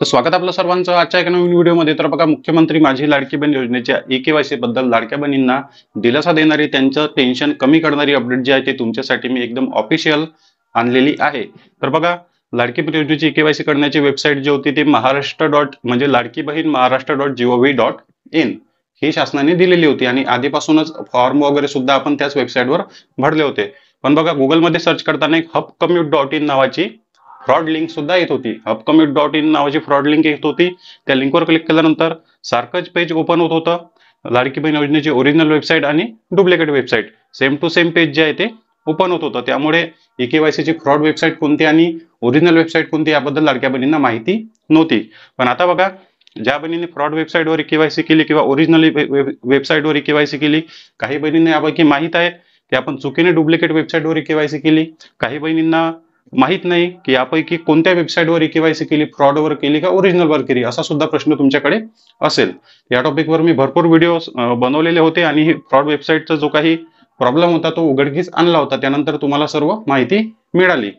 तर स्वागत आपलं सर्वांचं आजच्या एका नवीन व्हिडिओमध्ये। तर बघा, मुख्यमंत्री माझी लाडकी बहीण योजनेच्या ई-केवायसी बद्दल लाडक्या बहिणींना दिलासा देणारी, त्यांचं टेन्शन कमी करणारी अपडेट जी आहे ते तुमच्यासाठी मी एकदम ऑफिशियल आणलेली आहे। तर बघा, लाडकी बहीण योजनेची ई-केवायसी करण्याची वेबसाईट जी होती ती महाराष्ट्र डॉट म्हणजे लाडकी बहीण महाराष्ट्र.gov.in ही शासनाने दिलेली होती आणि आधीपासूनच फॉर्म वगैरे सुद्धा आपण त्याच वेबसाईटवर भरले होते। पण बघा, गुगलमध्ये सर्च करताना एक hubcommute.in नावाची फ्रॉड लिंक सुद्धा येत होती। hubcommute.in नावाची फ्रॉड लिंक येत होती। त्या लिंकवर क्लिक केल्यानंतर सारखंच पेज ओपन होत होतं, लाडकी बहीण योजनेची ओरिजिनल वेबसाईट आणि duplicate website same to same page जे आहे ते ओपन होत होतं। त्यामुळे ई-केवायसी ची फ्रॉड वेबसाईट कोणती आणि ओरिजिनल वेबसाईट कोणती याबद्दल लाडक्या बहिणींना माहिती नव्हती। पण आता बघा, ज्या बहिणींनी फ्रॉड वेबसाईटवर ई-केवायसी केली किंवा ओरिजिनल वेबसाईटवर ई-केवायसी केली, काही बहिणींना यापैकी माहित आहे की आपण चुकीने डुप्लिकेट वेबसाईटवर ई-केवायसी केली, काही बहिणींना माहित नाही की यापैकी कोणत्या वेबसाईटवर ई-केवायसी केली, फ्रॉडवर केली का ओरिजिनलवर केली, असा सुद्धा प्रश्न तुमच्याकडे असेल। या टॉपिकवर मी भरपूर व्हिडिओ बनवलेले होते आणि फ्रॉड वेबसाईटचा जो काही प्रॉब्लेम होता तो उघडकीस आणला होता, त्यानंतर तुम्हाला सर्व माहिती मिळाली।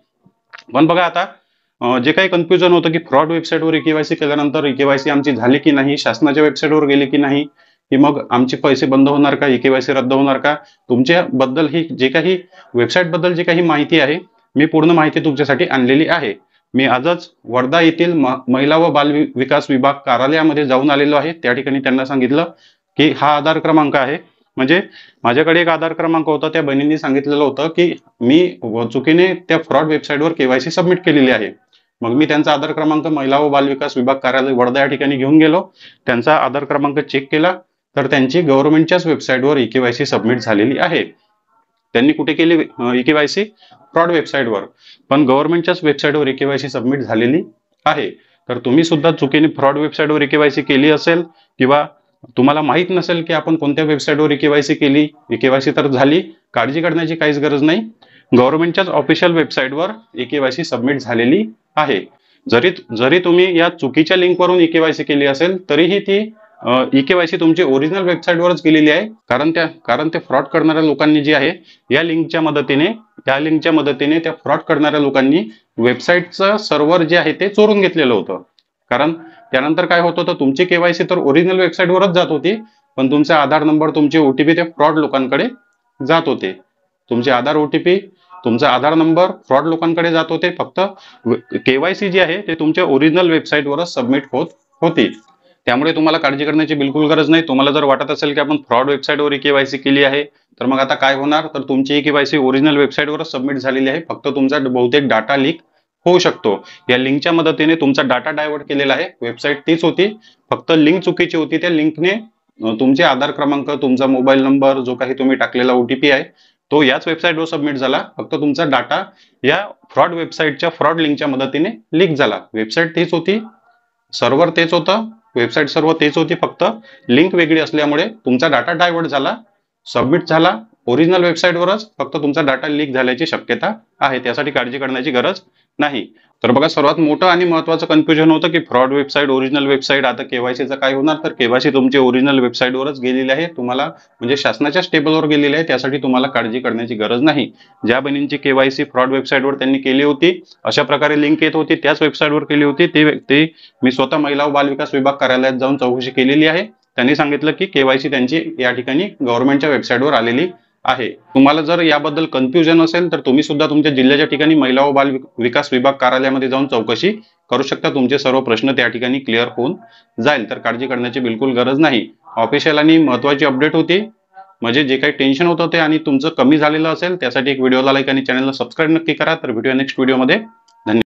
पण बघा, आता जे काही कन्फ्युजन होतं की फ्रॉड वेबसाईटवर ई-केवायसी केल्यानंतर ई-केवायसी आमची झाली की नाही, शासनाच्या वेबसाईटवर गेली की नाही, की मग आमचे पैसे बंद होणार का, ई-केवायसी रद्द होणार का, तुमच्या बद्दल ही जे काही वेबसाईट बद्दल जी काही माहिती आहे मी पूर्ण माहिती तुमच्यासाठी आणलेली आहे। मी आजच वर्धा येथील महिला व बाल विकास विभाग कार्यालयामध्ये जाऊन आलेलो आहे। त्या ठिकाणी त्यांना सांगितलं की हा आधार क्रमांक आहे, म्हणजे माझ्याकडे एक आधार क्रमांक होता, त्या बहिणींनी सांगितलेलं होतं की मी चुकीने त्या फ्रॉड वेबसाईटवर केवायसी सबमिट केलेली आहे। मग मी त्यांचा आधार क्रमांक महिला व बाल विकास विभाग कार्यालय वर्धा या ठिकाणी घेऊन गेलो, त्यांचा आधार क्रमांक चेक केला तर त्यांची गव्हर्नमेंटच्याच वेबसाईटवर ई-केवायसी सबमिट झालेली आहे। त्यांनी कुठे केली ई-केवायसी? फ्रॉड वेबसाईटवर, पण गव्हर्नमेंटच्याच वेबसाईटवर ई-केवायसी सबमिट झालेली आहे। तर तुम्ही सुद्धा चुकीने फ्रॉड वेबसाईटवर ई-केवायसी केली असेल किंवा तुम्हाला माहित नसेल की आपण कोणत्या वेबसाईटवर ई-केवायसी केली, ई-केवायसी तर झाली, काळजी करण्याची काहीच गरज नाही, गव्हर्नमेंटच्याच ऑफिशियल वेबसाईटवर ई-केवायसी सबमिट झालेली आहे। जरी तुम्ही या चुकीच्या लिंकवरून ई-केवायसी केली असेल तरीही ती ई-केवायसी तुमची ओरिजिनल वेबसाईटवरच केलेली आहे, कारण ते फ्रॉड करणाऱ्या लोकांनी जी आहे या लिंकच्या मदतीने त्या फ्रॉड करणाऱ्या लोकांनी वेबसाईटचं सर्व्हर जे आहे ते चोरून घेतलेलं होतं। कारण त्यानंतर काय होत होतं, तुमची केवायसी तर ओरिजिनल वेबसाईटवरच जात होती, पण तुमचा आधार नंबर, तुमचे ओटीपी ते फ्रॉड लोकांकडे जात होते। तुमचे आधार ओटीपी, तुमचा आधार नंबर फ्रॉड लोकांकडे जात होते। फक्त केवायसी जी आहे ते तुमच्या ओरिजिनल वेबसाईटवरच सबमिट होत होती। त्यामुळे तुम्हाला काळजी करण्याची बिलकुल गरज नाही। तुम्हाला जर वाटत असेल की आपण फ्रॉड वेबसाईटवर ई-केवायसी केली आहे, तर मग आता काय होणार, तर तुमची ई-केवायसी ओरिजिनल वेबसाईटवरच सबमिट झालेली आहे, फक्त तुमचा बहुतेक डाटा लीक होऊ शकतो। या लिंकच्या मदतीने तुमचा डाटा डायव्हर्ट केलेला आहे, वेबसाईट तीच होती, फक्त लिंक चुकीची होती। त्या लिंकने तुमचे आधार क्रमांक, तुमचा मोबाईल नंबर, जो काही तुम्ही टाकलेला ओटीपी आहे तो याच वेबसाईटवर सबमिट झाला, फक्त तुमचा डाटा या फ्रॉड वेबसाईटच्या फ्रॉड लिंकच्या मदतीने लीक झाला। वेबसाईट तीच होती, सर्व्हर तेच होतं, वेबसाईट सर्व तेच होती, फक्त लिंक वेगळी असल्यामुळे तुमचा डाटा डायव्हर्ट झाला, सबमिट झाला ओरिजिनल वेबसाईटवरच, फक्त तुमचा डाटा लीक झाल्याची शक्यता आहे, त्यासाठी काळजी करण्याची गरज नाही। तर बघा, सर्वात मोठं आणि महत्त्वाचं कन्फ्युजन होतं की फ्रॉड वेबसाईट, ओरिजिनल वेबसाईट, आता केवायसीचं काय होणार, तर केवायसी तुमची ओरिजिनल वेबसाईटवरच गेलेली आहे, तुम्हाला म्हणजे शासनाच्या टेबलवर गेलेली आहे, त्यासाठी तुम्हाला काळजी करण्याची गरज नाही। ज्या बहिणींची केवायसी फ्रॉड वेबसाईटवर त्यांनी केली होती, अशा प्रकारे लिंक येत होती, त्याच वेबसाईटवर केली होती, ते मी स्वतः महिला व बाल विकास विभाग कार्यालयात जाऊन चौकशी केलेली आहे। त्यांनी सांगितलं की केवायसी त्यांची या ठिकाणी गव्हर्नमेंटच्या वेबसाईटवर आलेली आहे। तुम्हाला जर याबद्दल कन्फ्युजन असेल तर तुम्ही सुद्धा तुमच्या जिल्ह्याच्या ठिकाणी महिला व बाल विकास विभाग कार्यालयामध्ये जाऊन चौकशी करू शकता, तुमचे सर्व प्रश्न त्या ठिकाणी क्लिअर होऊन जाईल। तर काळजी करण्याची बिलकुल गरज नाही, ऑफिशियल आणि महत्त्वाची अपडेट होती, म्हणजे जे काही टेन्शन होतं ते आणि तुमचं कमी झालेलं असेल, त्यासाठी एक व्हिडिओला लाईक आणि चॅनलला सबस्क्राईब नक्की करा। तर भेटूया नेक्स्ट व्हिडिओमध्ये।